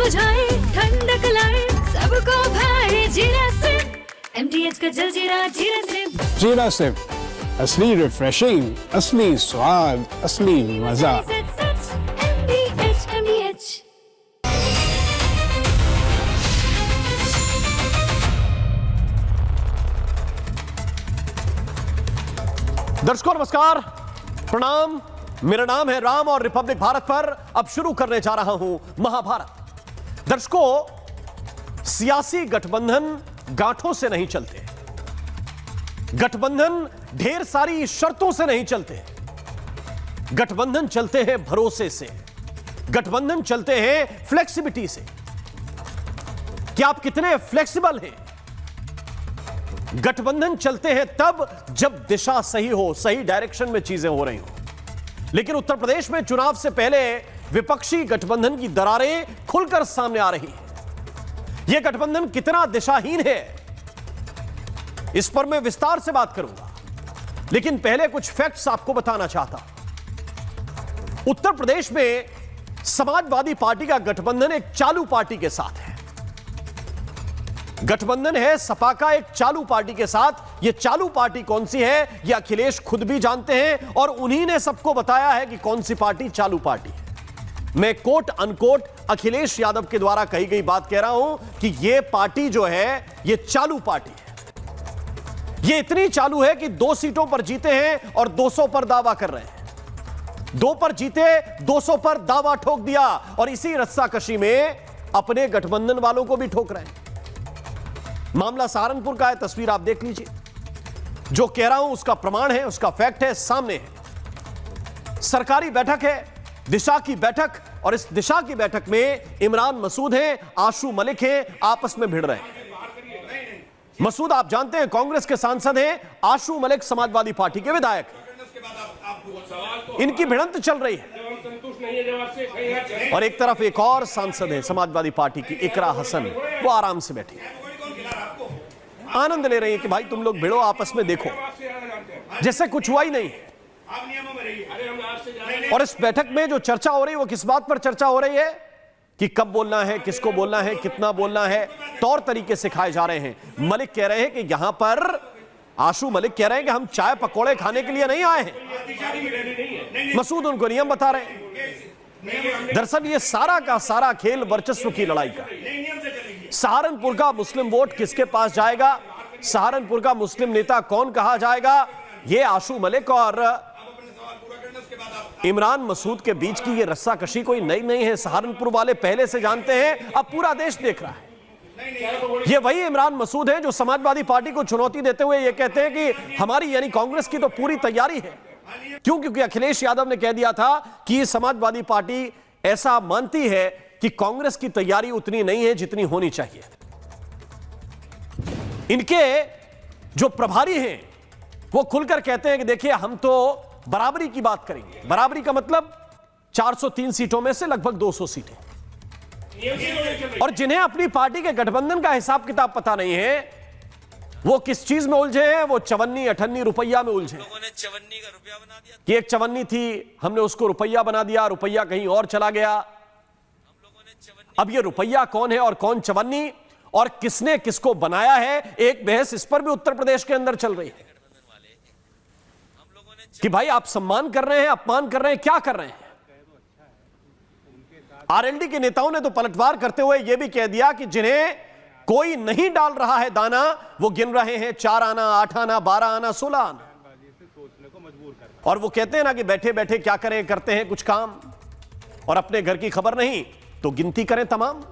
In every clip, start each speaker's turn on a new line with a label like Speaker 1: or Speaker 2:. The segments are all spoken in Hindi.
Speaker 1: बुझाए, ठंडक लाए, सबको भाए जीरा सिप। MTH का जलजीरा जीरा सिप।
Speaker 2: जीरा सिप, असली रिफ्रेशिंग, असली स्वाद, असली मजा।
Speaker 1: MTH।
Speaker 3: दर्शकों नमस्कार, प्रणाम। मेरा नाम है राम और रिपब्लिक भारत पर अब शुरू करने जा रहा हूं महाभारत। दर्शकों, सियासी गठबंधन गांठों से नहीं चलते, गठबंधन ढेर सारी शर्तों से नहीं चलते, गठबंधन चलते हैं भरोसे से, गठबंधन चलते हैं फ्लेक्सिबिलिटी से कि आप कितने फ्लेक्सिबल हैं। गठबंधन चलते हैं तब जब दिशा सही हो, सही डायरेक्शन में चीजें हो रही हो। लेकिन उत्तर प्रदेश में चुनाव से पहले विपक्षी गठबंधन की दरारें खुलकर सामने आ रही हैं। यह गठबंधन कितना दिशाहीन है, इस पर मैं विस्तार से बात करूंगा, लेकिन पहले कुछ फैक्ट्स आपको बताना चाहता हूं। उत्तर प्रदेश में समाजवादी पार्टी का गठबंधन एक चालू पार्टी के साथ है। गठबंधन है सपा का एक चालू पार्टी के साथ। यह चालू पार्टी कौन सी है यह अखिलेश खुद भी जानते हैं और उन्हीं ने सबको बताया है कि कौन सी पार्टी चालू पार्टी है। मैं कोट अनकोट अखिलेश यादव के द्वारा कही गई बात कह रहा हूं कि यह पार्टी जो है यह चालू पार्टी है। यह इतनी चालू है कि 2 सीटों पर जीते हैं और 200 पर दावा कर रहे हैं। 2 पर जीते, 200 पर दावा ठोक दिया और इसी रस्साकशी में अपने गठबंधन वालों को भी ठोक रहे हैं। मामला सहारनपुर का है, तस्वीर आप देख लीजिए। जो कह रहा हूं उसका प्रमाण है, उसका फैक्ट है, सामने है। सरकारी बैठक है, दिशा की बैठक, और इस दिशा की बैठक में इमरान मसूद हैं, आशू मलिक हैं, आपस में भिड़ रहे हैं। मसूद आप जानते हैं कांग्रेस के सांसद हैं, आशू मलिक समाजवादी पार्टी के विधायक हैं। इनकी भिड़ंत चल रही है और एक तरफ एक और सांसद है समाजवादी पार्टी की, इकरा हसन, वो आराम से बैठी है, आनंद ले रही है कि भाई तुम लोग भिड़ो, आपस में देखो, जैसे कुछ हुआ ही नहीं। और इस बैठक में जो चर्चा हो रही है वो किस बात पर चर्चा हो रही है कि कब बोलना है, किसको बोलना है, कितना बोलना है, तौर तरीके सिखाए जा रहे हैं। मलिक कह रहे हैं कि यहां पर, आशू मलिक कह रहे हैं कि हम चाय पकौड़े खाने के लिए नहीं आए हैं। मसूद उनको नियम बता रहे हैं। दरअसल ये सारा का सारा खेल वर्चस्व की लड़ाई का। सहारनपुर का मुस्लिम वोट किसके पास जाएगा, सहारनपुर का मुस्लिम नेता कौन कहा जाएगा, यह आशू मलिक और इमरान मसूद के बीच की यह रस्साकशी कोई नई नहीं है। सहारनपुर वाले पहले से जानते हैं, अब पूरा देश देख रहा है। ये वही इमरान मसूद हैं जो समाजवादी पार्टी को चुनौती देते हुए ये कहते हैं कि हमारी यानी कांग्रेस की तो पूरी तैयारी है। क्यों? क्योंकि अखिलेश यादव ने कह दिया था कि समाजवादी पार्टी ऐसा मानती है कि कांग्रेस की तैयारी उतनी नहीं है जितनी होनी चाहिए। इनके जो प्रभारी हैं वो खुलकर कहते हैं कि देखिए हम तो बराबरी की बात करेंगे। बराबरी का मतलब 403 सीटों में से लगभग 200 सीटें। और जिन्हें अपनी पार्टी के गठबंधन का हिसाब किताब पता नहीं है वो किस चीज में उलझे हैं, वो 54-58 रुपया में उलझे। लोगों ने 54 का रुपया बना दिया कि एक 54 थी, हमने उसको रुपया बना दिया, रुपया कहीं और चला गया। अब ये रुपया कौन है और कौन 54 और किसने किसको बनाया है, एक बहस इस पर भी उत्तर प्रदेश के अंदर चल रही है कि भाई आप सम्मान कर रहे हैं, अपमान कर रहे हैं, क्या कर रहे हैं। आरएलडी के नेताओं ने तो पलटवार करते हुए यह भी कह दिया कि जिन्हें कोई नहीं डाल रहा है दाना, वो गिन रहे हैं 4 आना, 8 आना, 12 आना, 16 आना, और वो कहते हैं ना कि बैठे बैठे क्या करें, करते हैं कुछ काम और अपने घर की खबर नहीं तो गिनती करें तमाम।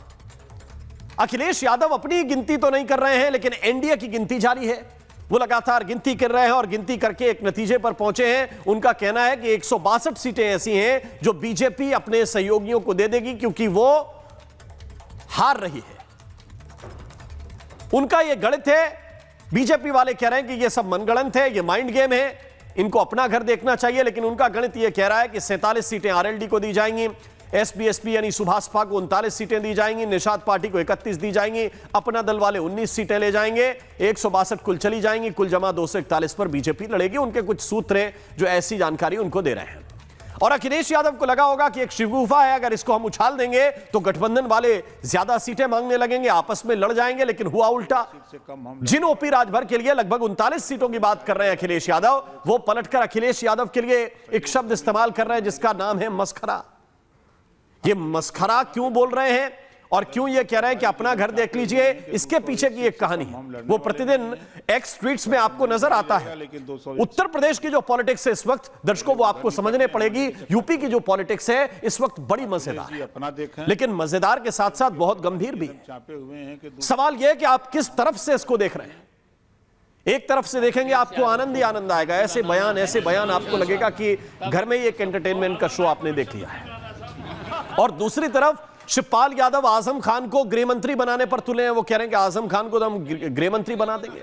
Speaker 3: अखिलेश यादव अपनी गिनती तो नहीं कर रहे हैं, लेकिन एनडीए की गिनती जारी है। वो लगातार गिनती कर रहे हैं और गिनती करके एक नतीजे पर पहुंचे हैं। उनका कहना है कि 162 सीटें ऐसी हैं जो बीजेपी अपने सहयोगियों को दे देगी क्योंकि वो हार रही है। उनका यह गणित है। बीजेपी वाले कह रहे हैं कि यह सब मनगढ़ंत है, यह माइंड गेम है, इनको अपना घर देखना चाहिए। लेकिन उनका गणित यह कह रहा है कि 47 सीटें आरएलडी को दी जाएंगी, एसपी यानी सुभाषपा को 39 सीटें दी जाएंगी, निषाद पार्टी को 31 दी जाएंगी, अपना दल वाले 19 सीटें ले जाएंगे, 162 कुल चली जाएंगी, कुल जमा 241 पर बीजेपी लड़ेगी। उनके कुछ सूत्र हैं जो ऐसी जानकारी उनको दे रहे हैं। और अखिलेश यादव को लगा होगा कि एक शिवगुफा है, अगर इसको हम उछाल देंगे तो गठबंधन वाले ज्यादा सीटें मांगने लगेंगे, आपस में लड़ जाएंगे। लेकिन हुआ उल्टा। जिन ओपी राजभर के लिए लगभग 39 सीटों की बात कर रहे हैं अखिलेश यादव, वो पलटकर अखिलेश यादव के लिए एक शब्द इस्तेमाल कर रहे हैं जिसका नाम है मस्खरा। ये मस्खरा क्यों बोल रहे हैं और क्यों ये कह रहे हैं कि अपना घर देख लीजिए, इसके पीछे की एक कहानी है, वो प्रतिदिन एक्स ट्वीट्स में आपको नजर आता है। उत्तर प्रदेश की जो पॉलिटिक्स है इस वक्त दर्शकों वो आपको समझने पड़ेगी। यूपी की जो पॉलिटिक्स है इस वक्त बड़ी मजेदार है, लेकिन मजेदार के साथ साथ बहुत गंभीर भी। सवाल यह है कि आप किस तरफ से इसको देख रहे हैं। एक तरफ से देखेंगे आपको आनंद ही आनंद आएगा, ऐसे बयान आपको लगेगा कि घर में ही एक एंटरटेनमेंट का शो आपने देख लिया है। और दूसरी तरफ शिवपाल यादव आजम खान को गृह मंत्री बनाने पर तुले हैं। वो कह रहे हैं कि आजम खान को तो हम गृह मंत्री बना देंगे।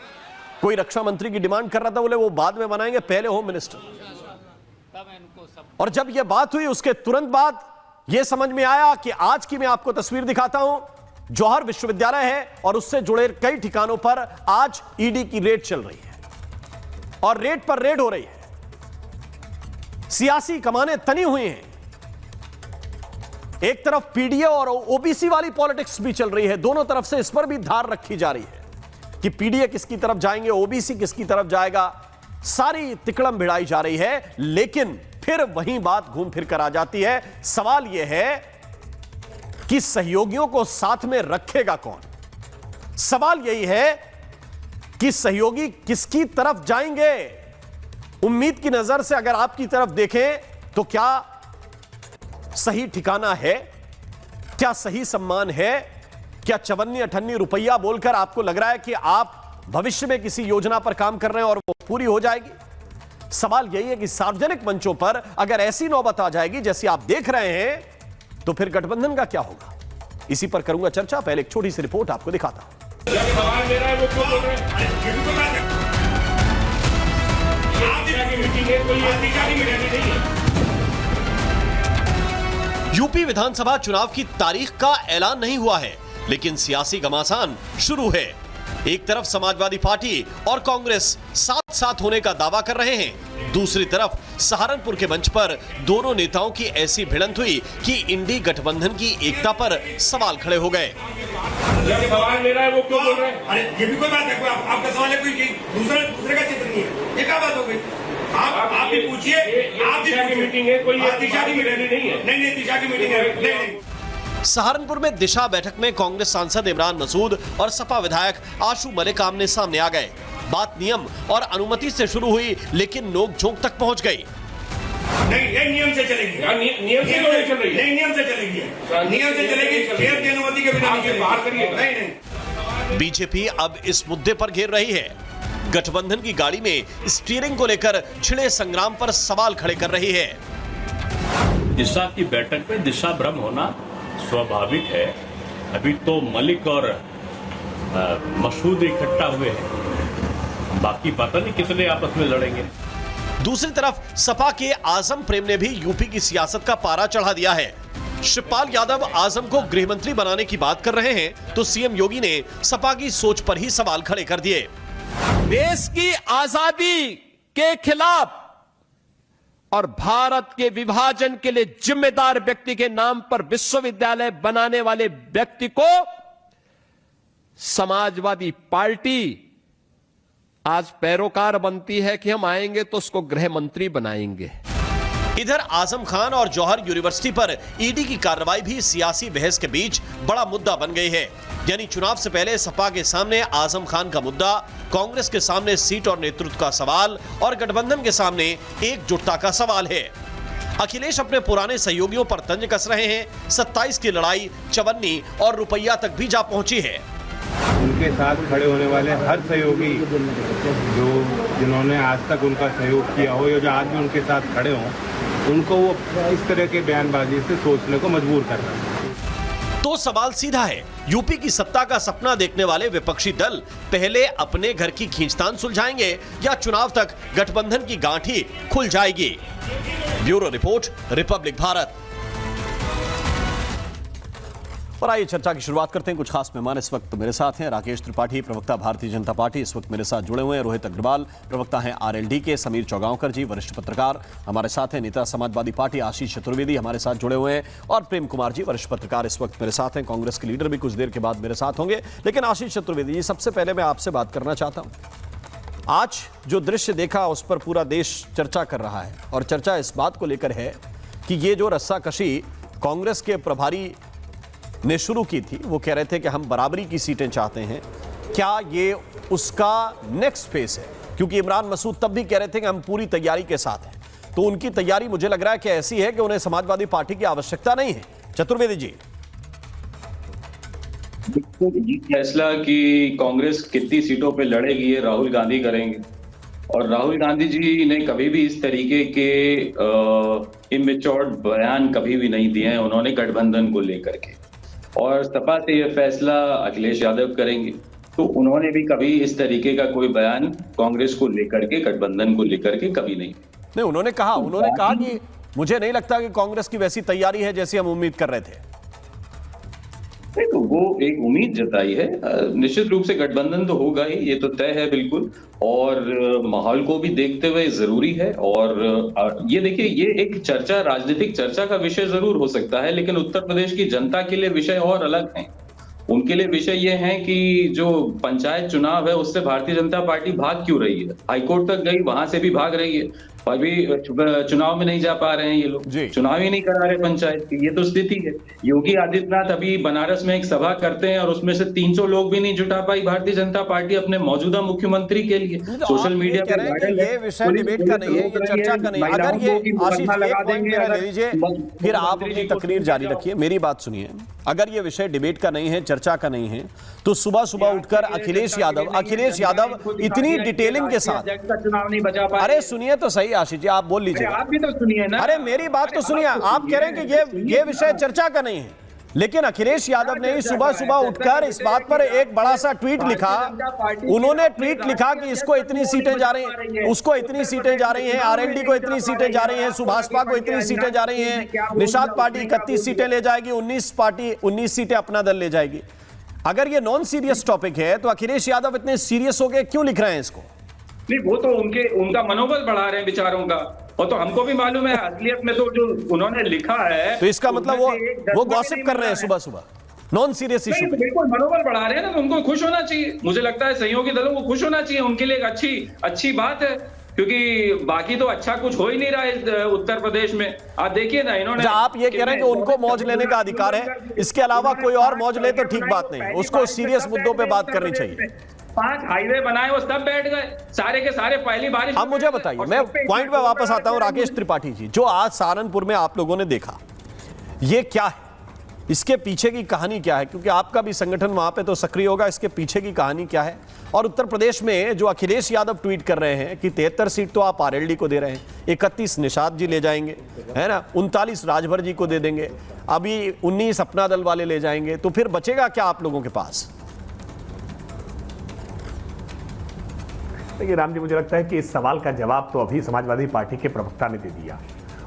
Speaker 3: कोई रक्षा मंत्री की डिमांड कर रहा था, बोले वो बाद में बनाएंगे, पहले होम मिनिस्टर। और जब यह बात हुई उसके तुरंत बाद यह समझ में आया कि आज की मैं आपको तस्वीर दिखाता हूं। जौहर विश्वविद्यालय है और उससे जुड़े कई ठिकानों पर आज ईडी की रेड चल रही है और रेड पर रेड हो रही है। सियासी कमाने तनी हुई हैं। एक तरफ पीडीए और ओबीसी वाली पॉलिटिक्स भी चल रही है, दोनों तरफ से इस पर भी धार रखी जा रही है कि पीडीए किसकी तरफ जाएंगे, ओबीसी किसकी तरफ जाएगा। सारी तिकड़म भिड़ाई जा रही है, लेकिन फिर वही बात घूम फिर कर आ जाती है। सवाल यह है कि सहयोगियों को साथ में रखेगा कौन। सवाल यही है कि सहयोगी किसकी तरफ जाएंगे। उम्मीद की नजर से अगर आपकी तरफ देखें तो क्या सही ठिकाना है, क्या सही सम्मान है, क्या 54-58 रुपया बोलकर आपको लग रहा है कि आप भविष्य में किसी योजना पर काम कर रहे हैं और वो पूरी हो जाएगी। सवाल यही है कि सार्वजनिक मंचों पर अगर ऐसी नौबत आ जाएगी जैसी आप देख रहे हैं तो फिर गठबंधन का क्या होगा, इसी पर करूंगा चर्चा। पहले एक छोटी सी रिपोर्ट आपको दिखाता हूं। यूपी विधानसभा चुनाव की तारीख का ऐलान नहीं हुआ है, लेकिन सियासी घमासान शुरू है। एक तरफ समाजवादी पार्टी और कांग्रेस साथ साथ होने का दावा कर रहे हैं, दूसरी तरफ सहारनपुर के मंच पर दोनों नेताओं की ऐसी भिड़ंत हुई कि इंडी गठबंधन की एकता पर सवाल खड़े हो गए।
Speaker 4: सवाल मेरा है, वो क्यों बोल रहे हैं? अरे ये भी कोई बात है, आपका सवाल है, कोई दूसरे का चित्र नहीं है, ये क्या बात हो गई? आप भी पूछिए, आप दिशा की मीटिंग है, कोई दिशा की मीटिंग नहीं है। नहीं, दिशा की मीटिंग है। नहीं।
Speaker 3: सहारनपुर में दिशा बैठक में कांग्रेस सांसद इमरान मसूद और सपा विधायक आशू मलिक आमने सामने आ गए। बात नियम और अनुमति से शुरू हुई, लेकिन नोक-झोंक तक पहुंच गई।
Speaker 4: नहीं, ये नियम से चलेगी। नियम से तो नहीं चल रही है। नहीं, नियम से चलेगी। नियम से चलेगी, चेयर की अनुमति के बिना बाहर करिए। नहीं।
Speaker 3: बीजेपी अब इस मुद्दे पर घेर रही है। गठबंधन की गाड़ी में स्टीयरिंग को लेकर छिड़े संग्राम पर सवाल खड़े कर रही है।
Speaker 5: दिशा की बैठक में दिशा भ्रम होना स्वाभाविक है। अभी तो मलिक और मसूद इकट्ठा हुए हैं, बाकी पता नहीं कितने आपस में लड़ेंगे।
Speaker 3: दूसरी तरफ सपा के आजम प्रेम ने भी यूपी की सियासत का पारा चढ़ा दिया है। शिवपाल यादव आजम को गृह मंत्री बनाने की बात कर रहे हैं तो सीएम योगी ने सपा की सोच पर ही सवाल खड़े कर दिए।
Speaker 6: देश की आजादी के खिलाफ और भारत के विभाजन के लिए जिम्मेदार व्यक्ति के नाम पर विश्वविद्यालय बनाने वाले व्यक्ति को समाजवादी पार्टी आज पैरोकार बनती है कि हम आएंगे तो उसको गृह मंत्री बनाएंगे।
Speaker 3: इधर आजम खान और जौहर यूनिवर्सिटी पर ईडी की कार्रवाई भी सियासी बहस के बीच बड़ा मुद्दा बन गई है। यानी चुनाव से पहले सपा के सामने आजम खान का मुद्दा, कांग्रेस के सामने सीट और नेतृत्व का सवाल और गठबंधन के सामने एकजुटता का सवाल है। अखिलेश अपने पुराने सहयोगियों पर तंज कस रहे हैं। 27 की लड़ाई 54 और रुपया तक भी जा पहुंची है।
Speaker 7: उनके साथ खड़े होने वाले हर सहयोगी जिन्होंने आज तक उनका सहयोग किया हो या जो आज भी उनके साथ खड़े हों, उनको वो इस तरह के बयानबाजी से सोचने को मजबूर कर रहा है।
Speaker 3: तो सवाल सीधा है, यूपी की सत्ता का सपना देखने वाले विपक्षी दल पहले अपने घर की खींचतान सुलझाएंगे या चुनाव तक गठबंधन की गांठी खुल जाएगी? Bureau report, Republic Bharat. और आइए चर्चा की शुरुआत करते हैं। कुछ खास मेहमान इस वक्त मेरे साथ हैं। राकेश त्रिपाठी, प्रवक्ता भारतीय जनता पार्टी, इस वक्त मेरे साथ जुड़े हुए हैं। रोहित अग्रवाल, प्रवक्ता हैं आरएलडी के। समीर चौगांवकर जी, वरिष्ठ पत्रकार हमारे साथ हैं। नेता समाजवादी पार्टी आशीष चतुर्वेदी हमारे साथ जुड़े हुए हैं। और प्रेम कुमार जी, वरिष्ठ पत्रकार, इस वक्त मेरे साथ हैं। कांग्रेस के लीडर भी कुछ देर के बाद मेरे साथ होंगे। लेकिन आशीष चतुर्वेदी जी, सबसे पहले मैं आपसे बात करना चाहता हूं। आज जो दृश्य देखा उस पर पूरा देश चर्चा कर रहा है, और चर्चा इस बात को लेकर है कि ये जो रस्साकशी कांग्रेस के प्रभारी ने शुरू की थी, वो कह रहे थे कि हम बराबरी की सीटें चाहते हैं, क्या ये उसका नेक्स्ट फेज है? क्योंकि इमरान मसूद तब भी कह रहे थे कि हम पूरी तैयारी के साथ हैं, तो उनकी तैयारी मुझे लग रहा है कि ऐसी है कि उन्हें समाजवादी पार्टी की आवश्यकता नहीं है। चतुर्वेदी जी,
Speaker 8: फैसला कि कांग्रेस कितनी सीटों पे लड़ेगी ये राहुल गांधी करेंगे, और राहुल गांधी जी ने कभी भी इस तरीके के इमेच्योर्ड बयान कभी भी नहीं दिए हैं उन्होंने गठबंधन को लेकर के। और सपा से ये फैसला अखिलेश यादव करेंगे, तो उन्होंने भी कभी इस तरीके का कोई बयान कांग्रेस को लेकर के, गठबंधन को लेकर के कभी नहीं।
Speaker 3: उन्होंने कहा कि मुझे नहीं लगता कि कांग्रेस की वैसी तैयारी है जैसी हम उम्मीद कर रहे थे।
Speaker 8: तो वो एक उम्मीद जताई है, निश्चित रूप से गठबंधन तो होगा ही, ये तो तय है बिल्कुल, और माहौल को भी देखते हुए जरूरी है। और ये देखिए, ये एक चर्चा, राजनीतिक चर्चा का विषय जरूर हो सकता है, लेकिन उत्तर प्रदेश की जनता के लिए विषय और अलग हैं। उनके लिए विषय ये है कि जो पंचायत चुनाव है उससे भारतीय जनता पार्टी भाग क्यों रही है, हाईकोर्ट तक गई, वहां से भी भाग रही है, अभी चुनाव में नहीं जा पा रहे हैं ये लोग, चुनाव ही नहीं करा रहे पंचायत की, ये तो स्थिति है। योगी आदित्यनाथ अभी बनारस में एक सभा करते हैं और उसमें से 300 लोग भी नहीं जुटा पाई भारतीय जनता पार्टी अपने मौजूदा मुख्यमंत्री के लिए। सोशल मीडिया पे
Speaker 3: ये विषय डिबेट का नहीं है, ये चर्चा का नहीं है। अगर ये आशीष ले लीजिए, फिर आप अपनी तकरीर जारी रखिए, मेरी बात सुनिए। अगर ये विषय डिबेट का नहीं है, चर्चा का नहीं है, तो सुबह सुबह उठकर अखिलेश यादव इतनी डिटेलिंग के साथ
Speaker 8: चुनाव नहीं बचा पाए।
Speaker 3: अरे सुनिए तो सही आशीष जी, आप बोल लीजिए।
Speaker 8: आप भी तो सुनिए ना।
Speaker 3: अरे मेरी बात तो सुनिए। आप कह रहे हैं कि ये विषय चर्चा का नहीं है, लेकिन अखिलेश यादव ने ही सुबह सुबह उठकर इस बात पर एक बड़ा सा ट्वीट लिखा। उन्होंने ट्वीट लिखा कि इसको इतनी सीटें जा रही हैं, उसको इतनी सीटें जा रही हैं, आरएलडी को इतनी सीटें जा रही हैं, सुभाषपा को इतनी सीटें जा रही हैं, निषाद पार्टी 31 सीटें ले जाएगी, 19 सीटें अपना दल ले जाएगी। अगर ये नॉन सीरियस टॉपिक है तो अखिलेश यादव इतने सीरियस होकर क्यों लिख रहे हैं इसको?
Speaker 8: नहीं, वो तो उनका मनोबल बढ़ा रहे हैं बेचारों का, और तो हमको भी मालूम है असलियत में तो जो उन्होंने लिखा है,
Speaker 3: तो इसका मतलब वो गॉसिप कर रहे हैं सुबह सुबह नॉन सीरियस इशू पे।
Speaker 8: बिल्कुल मनोबल बढ़ा रहे हैं ना, तो उनको खुश होना चाहिए। मुझे लगता है सहयोगी दलों को खुश होना चाहिए, उनके लिए एक अच्छी बात है, क्योंकि बाकी तो अच्छा कुछ हो ही नहीं रहा है उत्तर प्रदेश में। आप देखिए ना, इन्होंने
Speaker 3: आप ये कह रहे हैं कि उनको मौज लेने का अधिकार है, इसके अलावा कोई और मौज ले तो ठीक बात नहीं, उसको सीरियस मुद्दों पे बात करनी चाहिए।
Speaker 8: 5 हाईवे बनाए, वो सब बैठ गए सारे के सारे पहली बारिश।
Speaker 3: अब मुझे बताइए, मैं पॉइंट पे वापस आता हूं। राकेश त्रिपाठी जी, जो आज सहारनपुर में आप लोगों ने देखा, ये क्या है? इसके पीछे की कहानी क्या है? क्योंकि आपका भी संगठन वहां पे तो सक्रिय होगा, इसके पीछे की कहानी क्या है? और उत्तर प्रदेश में जो अखिलेश यादव ट्वीट कर रहे हैं कि 73 सीट तो आप आरएलडी को दे रहे हैं, 31 निषाद जी ले जाएंगे, है ना, 39 राजभर जी को दे देंगे, अभी 19 अपना दल वाले ले जाएंगे, तो फिर बचेगा क्या आप लोगों के पास?
Speaker 9: देखिए राम जी, मुझे लगता है कि इस सवाल का जवाब तो अभी समाजवादी पार्टी के प्रवक्ता ने दे दिया,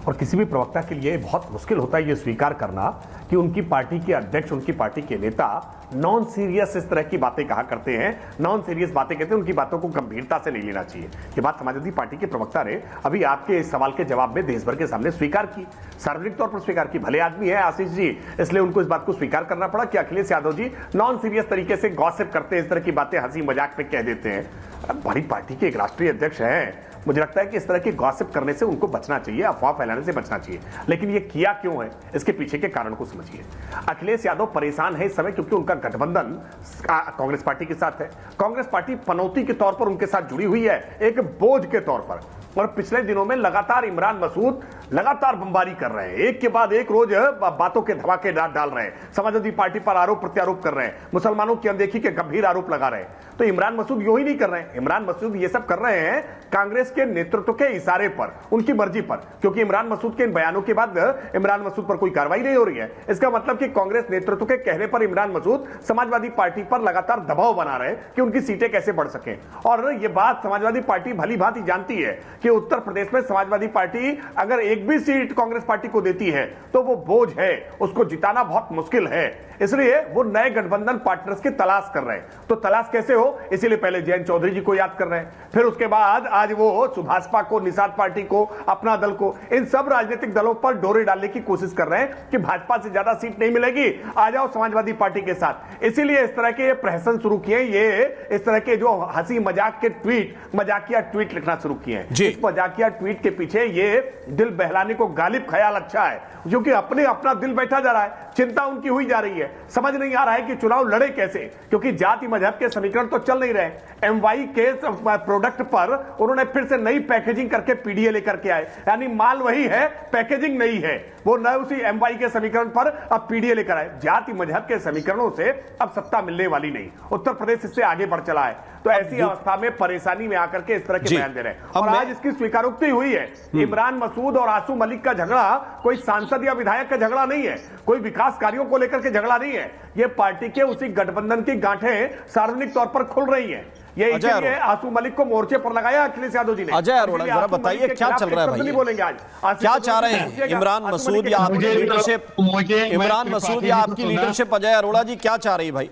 Speaker 9: और किसी भी प्रवक्ता के लिए बहुत मुश्किल होता है ये स्वीकार करना कि उनकी पार्टी के अध्यक्ष, उनकी पार्टी के नेता नॉन सीरियस इस तरह की बातें कहा करते हैं, नॉन सीरियस बातें कहते हैं, उनकी बातों को गंभीरता से नहीं लेना चाहिए। ये बात समाजवादी पार्टी के प्रवक्ता ने अभी आपके इस सवाल के जवाब में देश भर के सामने स्वीकार की, सार्वजनिक तौर पर स्वीकार की। भले आदमी है आशीष जी, इसलिए उनको इस बात को स्वीकार करना पड़ा कि अखिलेश यादव जी नॉन सीरियस तरीके से गॉसिप करते हैं, इस तरह की बातें हंसी मजाक में कह देते हैं। बड़ी पार्टी के एक राष्ट्रीय अध्यक्ष हैं, मुझे लगता है कि इस तरह की गॉसिप करने से उनको बचना चाहिए, अफवाह फैलाने से बचना चाहिए। लेकिन ये किया क्यों है, इसके पीछे के कारण को समझिए। अखिलेश यादव परेशान है इस समय क्योंकि उनका गठबंधन कांग्रेस पार्टी के साथ है। कांग्रेस पार्टी पनौती के तौर पर उनके साथ जुड़ी हुई है, एक बोझ के तौर पर, और पिछले दिनों में लगातार इमरान मसूद लगातार बमबारी कर रहे हैं, एक के बाद एक रोज बातों के धमाके डाल रहे हैं, समाजवादी पार्टी पर आरोप प्रत्यारोप कर रहे हैं, मुसलमानों की अनदेखी के गंभीर आरोप लगा रहे हैं। तो इमरान मसूद यू ही नहीं कर रहे हैं, इमरान मसूद ये सब कर रहे हैं कांग्रेस के नेतृत्व के इशारे पर, उनकी मर्जी पर, क्योंकि इमरान मसूद के इन बयानों के बाद इमरान मसूद पर कोई कार्रवाई नहीं हो रही है। इसका मतलब कि कांग्रेस नेतृत्व के कहने पर इमरान मसूद समाजवादी पार्टी पर लगातार दबाव बना रहे हैं कि उनकी सीटें कैसे बढ़ सकें। और यह बात समाजवादी पार्टी भली भांति जानती है कि उत्तर प्रदेश में समाजवादी पार्टी अगर एक एक भी सीट कांग्रेस पार्टी को देती है तो वो बोझ है, उसको जिताना बहुत मुश्किल है। इसलिए वो नए गठबंधन पार्टनर्स की तलाश कर रहे हैं। तो तलाश कैसे हो, इसीलिए पहले जयंत चौधरी जी को याद कर रहे हैं, फिर उसके बाद आज वो सुभाषपा को, निषाद पार्टी को, अपना दल को, इन सब राजनीतिक दलों पर डोरे डालने की कोशिश कर रहे हैं कि भाजपा से ज्यादा सीट नहीं मिलेगी, आ जाओ समाजवादी पार्टी के साथ। इसीलिए इस तरह के प्रहसन शुरू किए, ये इस तरह के जो हंसी मजाक के ट्वीट, मजाकिया ट्वीट लिखना शुरू किए हैं। इस मजाकिया ट्वीट के पीछे ये दिल बहलाने को गालिब ख्याल अच्छा है, क्योंकि अपना दिल बैठा जा रहा है, चिंता उनकी हुई जा रही है, समझ नहीं आ रहा है कि चुनाव लड़े कैसे, क्योंकि जाति मजहब के समीकरण तो चल नहीं रहे। एमवाई के प्रोडक्ट पर उन्होंने फिर से नई पैकेजिंग करके पीडीए लेकर के आए, यानी माल वही है, पैकेजिंग नहीं है, वो नए उसी एमवाई के समीकरण पर अब पीडीए लेकर आए। जाति मजहब के समीकरणों से अब सत्ता मिलने वाली नहीं, उत्तर प्रदेश इससे आगे बढ़ चला है। तो ऐसी अवस्था में परेशानी में आकर के इस तरह के बयान दे रहे हैं। और आज इसकी स्वीकारोक्ति हुई है। इमरान मसूद और आशू मलिक का झगड़ा कोई सांसद या विधायक का झगड़ा नहीं है, कोई विकास कार्यों को लेकर के झगड़ा नहीं है, ये पार्टी के उसी गठबंधन की गांठें सार्वजनिक तौर पर खुल रही है। ये इसलिए आशू मलिक को मोर्चे पर लगाया अखिलेश यादव जी ने।
Speaker 3: अजय अरोड़ा, जरा बताइए क्या चल रहा है भाई,
Speaker 9: बोलेंगे आज
Speaker 3: क्या चाह रहे हैं इमरान मसूद या आपकी लीडरशिप? इमरान मसूद या आपकी लीडरशिप अजय अरोड़ा जी क्या चाह रही है भाई?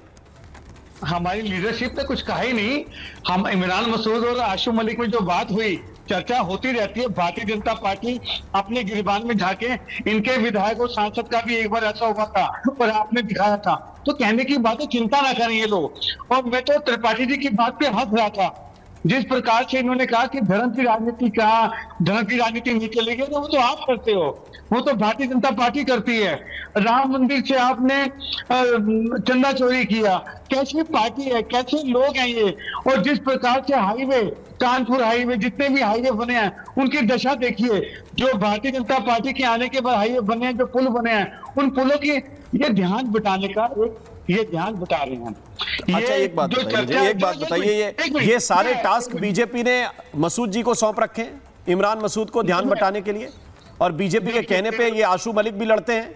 Speaker 10: हमारी लीडरशिप ने कुछ कहा ही नहीं। हम इमरान मसूद और आशू मलिक में जो बात हुई, चर्चा होती रहती है। भारतीय जनता पार्टी अपने गिरबान में झाके, इनके विधायक और सांसद का भी एक बार ऐसा हुआ था और आपने दिखाया था। तो कहने की बात है, चिंता ना करें ये लोग। और मैं तो त्रिपाठी जी की बात पे हंस रहा था, जिस प्रकार से इन्होंने कहा कि धर्म की राजनीति नहीं चलेगी, तो वो तो आप करते हो, वो तो भारतीय जनता पार्टी करती है। राम मंदिर से आपने चंदा चोरी किया, कैसी पार्टी है, कैसे लोग हैं ये। और जिस प्रकार से हाईवे, कानपुर हाईवे, जितने भी हाईवे बने हैं उनकी दशा देखिए। जो भारतीय जनता पार्टी के आने के बाद हाईवे बने हैं, जो पुल बने हैं, उन पुलों की ये ध्यान बटाने का ये ध्यान बता रहे हैं।
Speaker 3: अच्छा एक बात बताइए, ये सारे टास्क बीजेपी ने मसूद जी को सौंप रखे हैं, इमरान मसूद को ध्यान बटाने के लिए, और बीजेपी के कहने पे ये आशू मलिक भी लड़ते हैं।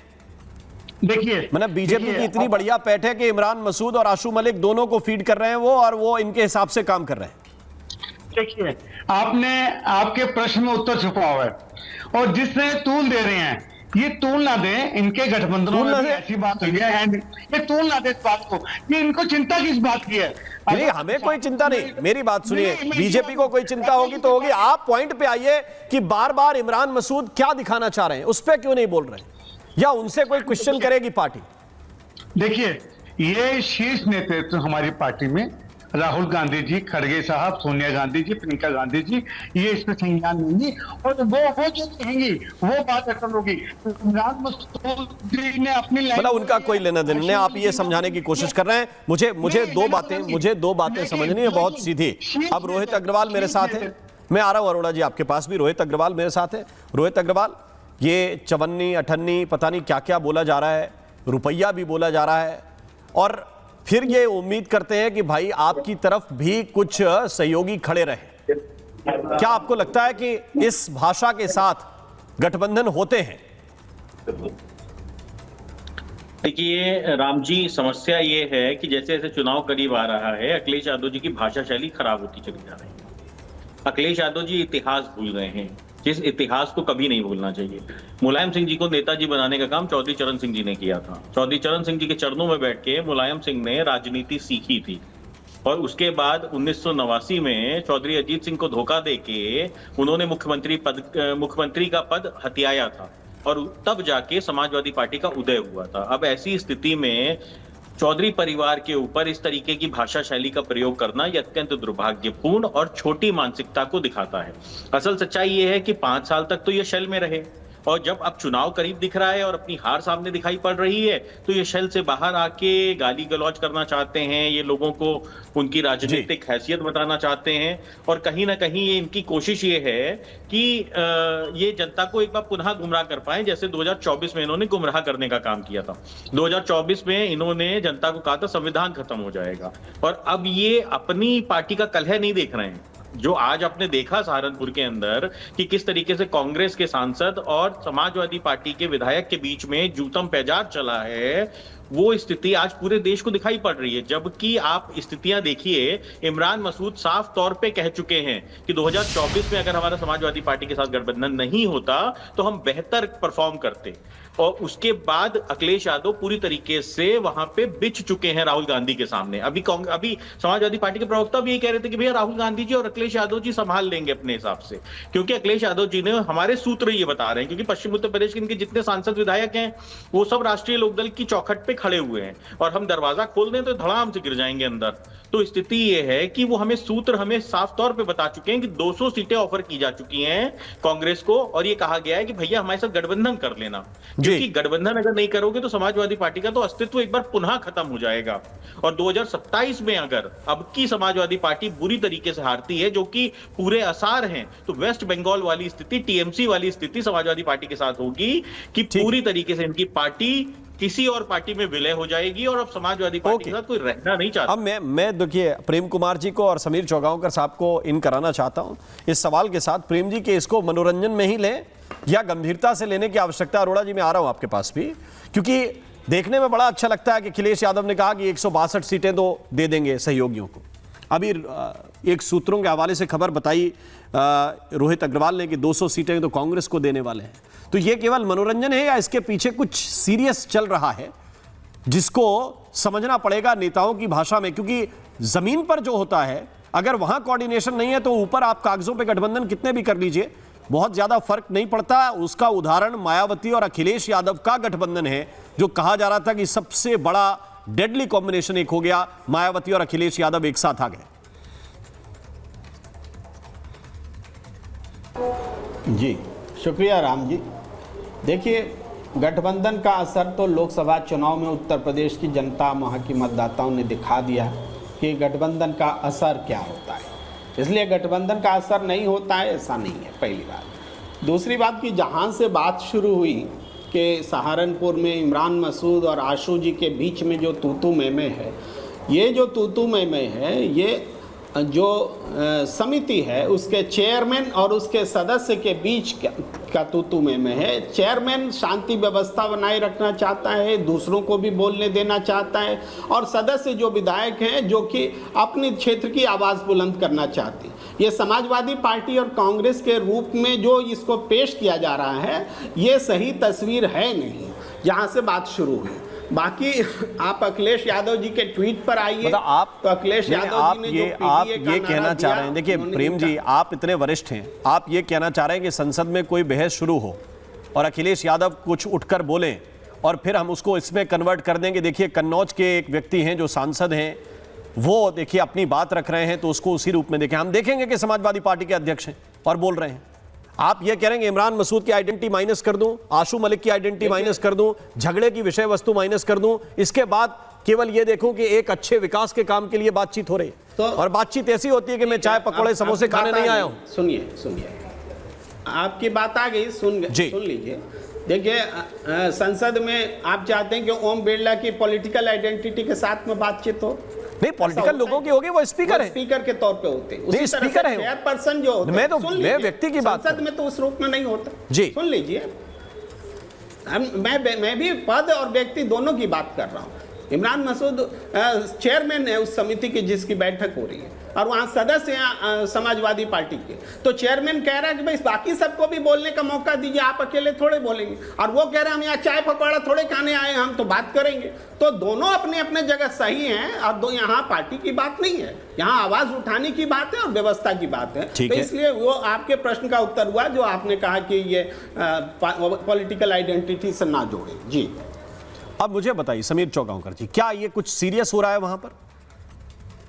Speaker 10: देखिए,
Speaker 3: मतलब बीजेपी की इतनी बढ़िया पैठ है कि इमरान मसूद और आशू मलिक दोनों को फीड कर रहे हैं वो, और वो इनके हिसाब से काम कर रहे हैं।
Speaker 10: देखिए, आपके प्रश्न में उत्तर छुपा हुआ है, और जिसने तूल दे रहे हैं ये तूल ना दे। इनके गठबंधनों में ऐसी बात हुई है, ये तूल ना दे इस बात को, ये इनको चिंता किस बात की है?
Speaker 3: नहीं, हमें कोई चिंता नहीं, मेरी बात सुनिए। बीजेपी को कोई चिंता होगी तो होगी। आप पॉइंट पे आइए कि बार बार इमरान मसूद क्या दिखाना चाह रहे हैं, उस पर क्यों नहीं बोल रहे हैं, या उनसे कोई क्वेश्चन करेगी पार्टी?
Speaker 10: देखिए, ये शीर्ष नेतृत्व हमारी पार्टी में राहुल गांधी जी, खड़गे साहब, सोनिया गांधी जी, प्रियंका गांधी जी, ये इस पर संज्ञान लेंगी, और वो जो कहेंगी वो बात असल होगी। इमरान मसूद जी ने अपनी
Speaker 3: मतलब उनका कोई लेना देना नहीं, आप ये समझाने की कोशिश कर रहे हैं। मुझे दो बातें समझनी है बहुत सीधी। अब रोहित अग्रवाल मेरे साथ है, मैं आ रहा हूं अरोड़ा जी आपके पास भी। रोहित अग्रवाल मेरे साथ है। रोहित अग्रवाल, ये 54 58 पता नहीं क्या क्या बोला जा रहा है, रुपया भी बोला जा रहा है, और फिर ये उम्मीद करते हैं कि भाई आपकी तरफ भी कुछ सहयोगी खड़े रहे। क्या आपको लगता है कि इस भाषा के साथ गठबंधन होते हैं?
Speaker 11: देखिए राम जी, समस्या ये है कि जैसे जैसे चुनाव करीब आ रहा है, अखिलेश यादव जी की भाषा शैली खराब होती चली जा रही है। अखिलेश यादव जी इतिहास भूल गए हैं, जिस इतिहास को कभी नहीं भूलना चाहिए। मुलायम सिंह जी को नेताजी बनाने का काम चौधरी चरण सिंह जी ने किया था। चौधरी चरण सिंह जी के चरणों में बैठ के मुलायम सिंह ने राजनीति सीखी थी, और उसके बाद 1989 में चौधरी अजीत सिंह को धोखा देके उन्होंने मुख्यमंत्री का पद हथियाया था, और तब जाके समाजवादी पार्टी का उदय हुआ था। अब ऐसी स्थिति में चौधरी परिवार के ऊपर इस तरीके की भाषा शैली का प्रयोग करना यह अत्यंत दुर्भाग्यपूर्ण और छोटी मानसिकता को दिखाता है। असल सच्चाई यह है कि 5 साल तक तो ये शेल में रहे, और जब अब चुनाव करीब दिख रहा है और अपनी हार सामने दिखाई पड़ रही है, तो ये शेल से बाहर आके गाली गलौज करना चाहते हैं, ये लोगों को उनकी राजनीतिक हैसियत बताना चाहते हैं, और कहीं ना कहीं ये इनकी कोशिश ये है कि ये जनता को एक बार पुनः गुमराह कर पाए, जैसे 2024 में इन्होंने गुमराह करने का काम किया था। 2024 में इन्होंने जनता को कहा था संविधान खत्म हो जाएगा, और अब ये अपनी पार्टी का कलह नहीं देख रहे हैं। जो आज आपने देखा सहारनपुर के अंदर कि किस तरीके से कांग्रेस के सांसद और समाजवादी पार्टी के विधायक के बीच में जूतम पैजार चला है, वो स्थिति आज पूरे देश को दिखाई पड़ रही है। जबकि आप स्थितियां देखिए, इमरान मसूद साफ तौर पे कह चुके हैं कि 2024 में अगर हमारा समाजवादी पार्टी के साथ गठबंधन नहीं होता तो हम बेहतर परफॉर्म करते। और उसके बाद अखिलेश यादव पूरी तरीके से वहां पे बिछ चुके हैं राहुल गांधी के सामने। अभी समाजवादी पार्टी के प्रवक्ता भी यही कह रहे थे कि भैया राहुल गांधी जी और अखिलेश यादव जी संभाल लेंगे अपने हिसाब से, क्योंकि अखिलेश यादव जी ने हमारे सूत्र ये बता रहे हैं, क्योंकि पश्चिम उत्तर प्रदेश के इनके जितने सांसद विधायक हैं वो सब राष्ट्रीय लोकदल की चौखट पे खड़े हुए हैं, और हम दरवाजा खोल दें तो धड़ाम से गिर जाएंगे अंदर। तो स्थिति ये है कि वो हमें सूत्र हमें साफ तौर पे बता चुके हैं कि 200 सीटें ऑफर की जा चुकी हैं कांग्रेस को, और ये कहा गया है कि भैया हमारे साथ गठबंधन कर लेना, क्योंकि गठबंधन अगर नहीं करोगे तो समाजवादी पार्टी का तो अस्तित्व एक बार पुनः खत्म हो जाएगा। और 2027 में अगर अब की समाजवादी पार्टी बुरी तरीके से हारती है, जो कि पूरे आसार हैं, तो वेस्ट बंगाल वाली स्थिति, टीएमसी वाली स्थिति समाजवादी पार्टी के साथ होगी कि पूरी तरीके से इनकी पार्टी किसी और पार्टी में विलय हो जाएगी, और अब समाजवादी पार्टी के साथ कोई रहना नहीं चाहता।
Speaker 3: अब मैं देखिए प्रेम कुमार जी को और समीर चौगांवकर साहब को इन कराना चाहता हूं इस सवाल के साथ। प्रेम जी के इसको मनोरंजन में ही लें या गंभीरता से लेने की आवश्यकता? अरोड़ा जी मैं आ रहा हूं आपके पास भी, क्योंकि देखने में बड़ा अच्छा लगता है कि अखिलेश यादव ने कहा कि 162 सीटें तो दे देंगे सहयोगियों को। अभी एक सूत्रों के हवाले से खबर बताई रोहित अग्रवाल ने कि 200 सीटें तो कांग्रेस को देने वाले हैं। तो ये केवल मनोरंजन है या इसके पीछे कुछ सीरियस चल रहा है जिसको समझना पड़ेगा नेताओं की भाषा में? क्योंकि जमीन पर जो होता है, अगर वहां कोऑर्डिनेशन नहीं है तो ऊपर आप कागजों पे गठबंधन कितने भी कर लीजिए, बहुत ज्यादा फर्क नहीं पड़ता। उसका उदाहरण मायावती और अखिलेश यादव का गठबंधन है, जो कहा जा रहा था कि सबसे बड़ा डेडली कॉम्बिनेशन एक हो गया, मायावती और अखिलेश यादव एक साथ आ गए।
Speaker 12: जी शुक्रिया राम जी। देखिए, गठबंधन का असर तो लोकसभा चुनाव में उत्तर प्रदेश की जनता, वहाँ की मतदाताओं ने दिखा दिया कि गठबंधन का असर क्या होता है। इसलिए गठबंधन का असर नहीं होता है ऐसा नहीं है, पहली बात। दूसरी बात कि जहाँ से बात शुरू हुई कि सहारनपुर में इमरान मसूद और आशू जी के बीच में जो तूतू मैमे है, ये जो तूतू मैमे है, ये जो समिति है उसके चेयरमैन और उसके सदस्य के बीच का तूतू मैमे है। चेयरमैन शांति व्यवस्था बनाए रखना चाहता है, दूसरों को भी बोलने देना चाहता है, और सदस्य जो विधायक हैं जो कि अपने क्षेत्र की आवाज़ बुलंद करना चाहते हैं। ये समाजवादी पार्टी और कांग्रेस के रूप में जो इसको पेश किया जा रहा है, ये सही तस्वीर है नहीं, जहाँ से बात शुरू हुई। बाकी आप अखिलेश यादव जी के ट्वीट पर आइए,
Speaker 3: मतलब आप
Speaker 12: तो अखिलेश यादव जी ने
Speaker 3: आप ये कहना चाह रहे हैं, देखिए प्रेम जी आप इतने वरिष्ठ हैं, आप ये कहना चाह रहे हैं कि संसद में कोई बहस शुरू हो और अखिलेश यादव कुछ उठकर बोलें और फिर हम उसको इसमें कन्वर्ट कर देंगे। देखिए कन्नौज के एक व्यक्ति हैं जो सांसद हैं, वो देखिए अपनी बात रख रहे हैं, तो उसको उसी रूप में देखें। हम देखेंगे कि समाजवादी पार्टी के अध्यक्ष हैं और बोल रहे हैं। आप ये कह रहे हैं इमरान मसूद की आइडेंटिटी माइनस कर दूं, आशू मलिक की आइडेंटिटी माइनस कर दूं, झगड़े की विषय वस्तु माइनस कर दूं, इसके बाद केवल ये देखूं कि एक अच्छे विकास के काम के लिए बातचीत हो रही है। तो और बातचीत ऐसी होती है कि मैं चाय पकौड़े समोसे खाने नहीं आया हूं।
Speaker 12: सुनिए आपकी बात आ गई, सुन लीजिए। देखिए संसद में आप चाहते हैं कि ओम बिरला की पॉलिटिकल आइडेंटिटी के साथ में बातचीत हो?
Speaker 3: नहीं, पॉलिटिकल लोगों की होगी, वो स्पीकर है,
Speaker 12: स्पीकर के तौर पे होते हैं।
Speaker 3: नहीं, स्पीकर है,
Speaker 12: चेयरपर्सन जो होते
Speaker 3: हैं, मैं व्यक्ति की बात,
Speaker 12: संसद में तो उस रूप में नहीं होता
Speaker 3: जी।
Speaker 12: सुन लीजिए, मैं भी पद और व्यक्ति दोनों की बात कर रहा हूँ। इमरान मसूद चेयरमैन है उस समिति की जिसकी बैठक हो रही है, और वहाँ सदस्य हैं समाजवादी पार्टी के। तो चेयरमैन कह रहा है कि भाई बाकी सबको भी बोलने का मौका दीजिए, आप अकेले थोड़े बोलेंगे। और वो कह रहे हैं हम यहाँ चाय पकौड़ा थोड़े खाने आए, हम तो बात करेंगे। तो दोनों अपने अपने जगह सही हैं, और यहाँ पार्टी की बात नहीं है, यहाँ आवाज उठाने की बात है और व्यवस्था की बात है। तो इसलिए वो आपके प्रश्न का उत्तर हुआ जो आपने कहा कि ये पॉलिटिकल आइडेंटिटी से ना जोड़े। जी
Speaker 3: अब मुझे बताइए समीर चौगांवकर जी, क्या ये कुछ सीरियस हो रहा है वहां पर,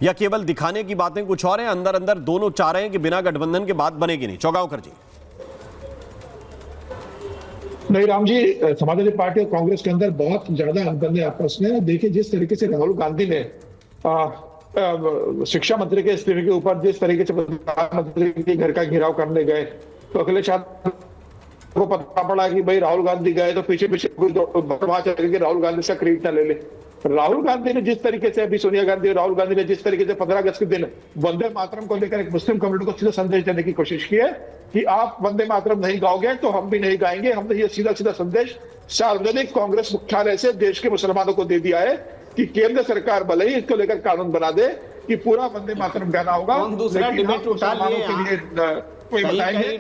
Speaker 3: या केवल दिखाने की बातें कुछ और हैं? अंदर अंदर दोनों चाह रहे हैं कि बिना गठबंधन के बात बनेगी नहीं। चौगांवकर जी।
Speaker 13: नहीं राम जी, समाजवादी पार्टी और कांग्रेस के अंदर बहुत ज्यादा अंतर है आपस में। देखिए जिस तरीके से राहुल गांधी ने शिक्षा मंत्री के इस्तीफे के ऊपर जिस तरीके से प्रधानमंत्री के घर का घेराव करने गए, तो अखिलेश यादव को पता पड़ा कि भाई राहुल गांधी गए तो पीछे पीछे चल के राहुल गांधी से क्रेडिट न ले ले। राहुल गांधी ने जिस तरीके से, अभी सोनिया गांधी और राहुल गांधी ने जिस तरीके से 15 अगस्त के दिन वंदे मातरम को लेकर एक मुस्लिम कम्युनिटी को सीधा संदेश देने की कोशिश की है कि आप वंदे मातरम नहीं गाओगे तो हम भी नहीं गाएंगे, हमने ये सीधा सीधा संदेश सार्वजनिक कांग्रेस मुख्यालय से देश के मुसलमानों को दे दिया है कि केंद्र सरकार भले ही इसको लेकर कानून बना दे कि पूरा वंदे मातरम गाना होगा,
Speaker 12: दूसरा डिबेट उठा लिए
Speaker 13: कोई बताएंगे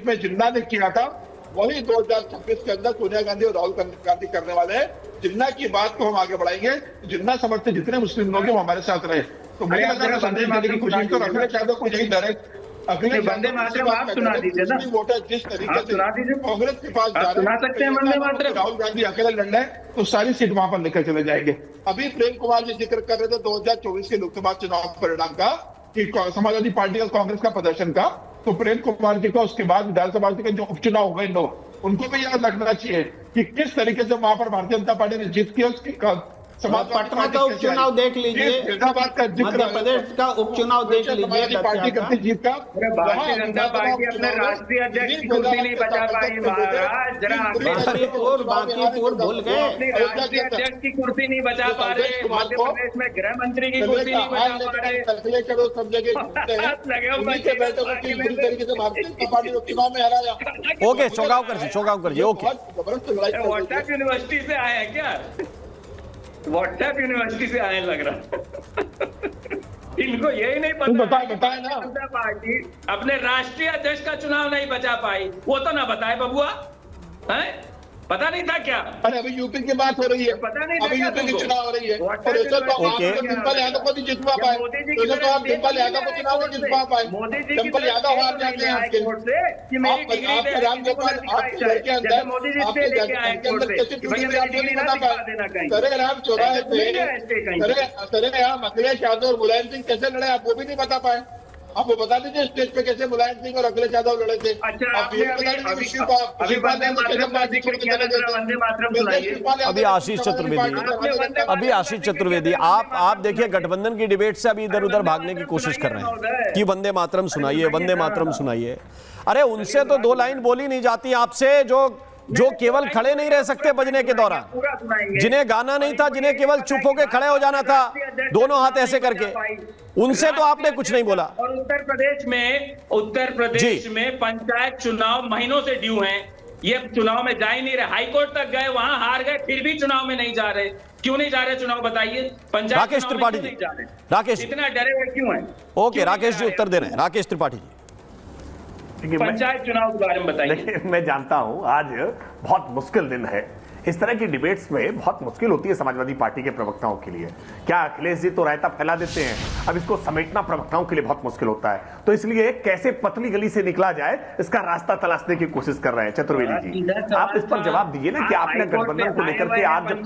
Speaker 13: में जिन्ना ने किया था वही 2026 के अंदर सोनिया गांधी और राहुल गांधी करने वाले हैं। जिन्ना की बात को हम आगे बढ़ाएंगे, जिन्ना समझते जितने मुस्लिम लोग हैं वो हमारे साथ रहे। तो मुझे लगता है संदेश देने की कोशिश तो अखिलेश यादव को यही डायरेक्ट अखिलेश
Speaker 14: वंदे मातरम आप सुना दीजिए ना,
Speaker 13: वोटर जिस तरीके से कांग्रेस के पास जा रहे हैं, राहुल गांधी अकेले लड़ रहे हैं तो सारी सीट वहां पर लेकर चले जाएंगे। अभी प्रेम कुमार जी जिक्र कर रहे थे 2024 के लोकसभा चुनाव परिणाम का कि समाजवादी पार्टी और कांग्रेस का प्रदर्शन का, तो प्रेम कुमार जी को उसके बाद विधानसभा के जो उपचुनाव हुए उनको भी याद रखना चाहिए कि किस तरीके से वहां पर भारतीय जनता पार्टी ने जीत की। उसकी
Speaker 12: पटना का उपचुनाव देख लीजिए, मध्य प्रदेश का उपचुनाव देख लीजिए,
Speaker 13: पार्टी करती जीत का।
Speaker 14: भारतीय जनता पार्टी अपने राष्ट्रीय अध्यक्ष की कुर्सी नहीं बचा पाई महाराज, जरा
Speaker 12: बांकीपुर भूल गए,
Speaker 14: अपने राष्ट्रीय अध्यक्ष की कुर्सी नहीं बचा पा रहे, मध्य प्रदेश में गृह मंत्री की कुर्सी नहीं बचा पा रहे।
Speaker 3: ओके, चौगावकर जी ओके।
Speaker 14: व्हाट्सएप यूनिवर्सिटी से आए हैं क्या? व्हाट्सएप यूनिवर्सिटी से आने लग रहा इनको यही नहीं पता
Speaker 13: बताए ना,
Speaker 14: जनता पार्टी अपने राष्ट्रीय अध्यक्ष का चुनाव नहीं बचा पाई, वो तो ना बताए बबुआ, हैं? पता नहीं था क्या?
Speaker 13: अरे अभी यूपी की बात हो रही है,
Speaker 14: पता नहीं
Speaker 13: अभी यूपी की चुनाव हो रही है, और डिम्पल यादव को भी जितवा पाए, तो आप डिम्पल यादव को चुनाव में जितवा पाए, डिम्पल यादव हार जाते हैं आपके राम गोपाल आपके घर के अंदर, आपके घर के अंदर कैसे चुनी आप नहीं बता पाए। सरे राम चौराहे पे सरे राम अखिलेश यादव और मुलायम सिंह कैसे लड़े आप वो भी नहीं बता पाए। आप वो बता दीजिए स्टेज पे कैसे मुलायम सिंह और अखिलेश यादव लड़े थे।
Speaker 3: अभी आशीष चतुर्वेदी आप देखिए गठबंधन की डिबेट से अभी इधर उधर भागने की कोशिश कर रहे हैं कि वंदे मातरम सुनाइए। अरे उनसे तो 2 लाइन बोली नहीं जाती आपसे, जो केवल खड़े नहीं रह सकते बजने के दौरान, जिन्हें गाना नहीं था, जिन्हें केवल चुप होकर खड़े हो जाना था दोनों हाथ ऐसे करके, उनसे तो आपने कुछ नहीं बोला।
Speaker 14: और उत्तर प्रदेश में पंचायत चुनाव महीनों से ड्यू हैं, ये चुनाव में जा ही नहीं रहे, हाईकोर्ट तक गए, वहां हार गए, फिर भी चुनाव में नहीं जा रहे। क्यों नहीं जा रहे चुनाव बताइए? पंचायत
Speaker 3: राकेश त्रिपाठी जी, राकेश
Speaker 14: इतना डरे हुए क्यों है?
Speaker 3: ओके, राकेश जी उत्तर दे रहे हैं। राकेश त्रिपाठी जी
Speaker 14: पंचायत चुनाव के बारे में बताइए।
Speaker 9: देखिए, मैं जानता हूं आज बहुत मुश्किल दिन है, इस तरह की डिबेट्स में बहुत मुश्किल होती है समाजवादी पार्टी के प्रवक्ताओं के लिए। क्या अखिलेश जी तो रायता फैला देते हैं, अब इसको समेटना प्रवक्ताओं के लिए बहुत मुश्किल होता है, तो इसलिए कैसे पतली गली से निकला जाए इसका रास्ता तलाशने की कोशिश कर रहे हैं। चतुर्वेदी जी, आप इस पर जवाब दीजिए ना कि आपने गठबंधन को लेकर के आज जब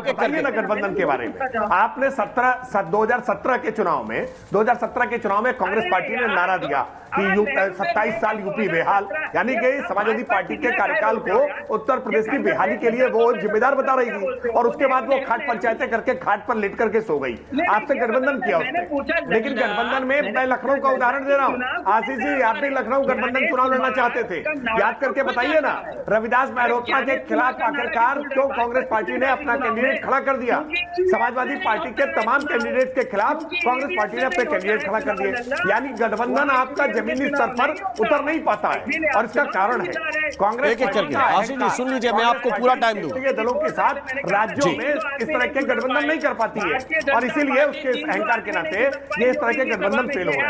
Speaker 9: बताइए ना गठबंधन के बारे में। आपने 2017 के चुनाव में कांग्रेस पार्टी ने नारा दिया कि 27 साल यूपी बेहाल, यानी कि समाजवादी पार्टी के कार्यकाल को उत्तर प्रदेश की बेहाली के लिए वो जिम्मेदार बता रही थी, और उसके बाद वो खाट पंचायतें करके खाट पर लेट करके सो गई। आपसे गठबंधन किया उसने, लेकिन गठबंधन में मैं लखनऊ का उदाहरण दे रहा हूँ। आशीष जी, आप भी लखनऊ गठबंधन चुनाव लड़ना चाहते थे, याद करके बताइए ना। रविदास मेहरोत्रा के खिलाफ आखिरकार क्यों कांग्रेस पार्टी ने अपना कैंडिडेट खड़ा कर दिया? समाजवादी पार्टी के तमाम कैंडिडेट के खिलाफ कांग्रेस पार्टी ने अपने कैंडिडेट खड़ा कर दिए, यानी गठबंधन आपका जमीनी स्तर पर उतर नहीं पाता है, और इसका कारण है कांग्रेस।
Speaker 3: आशीष जी सुन लीजिए, मैं आपको पूरा टाइम दूंगा।
Speaker 9: दलों के साथ राज्यों में इस तरह के गठबंधन नहीं कर पाती है, और इसीलिए उसके अहंकार के नाते ये इस तरह के गठबंधन फेल हो रहे हैं।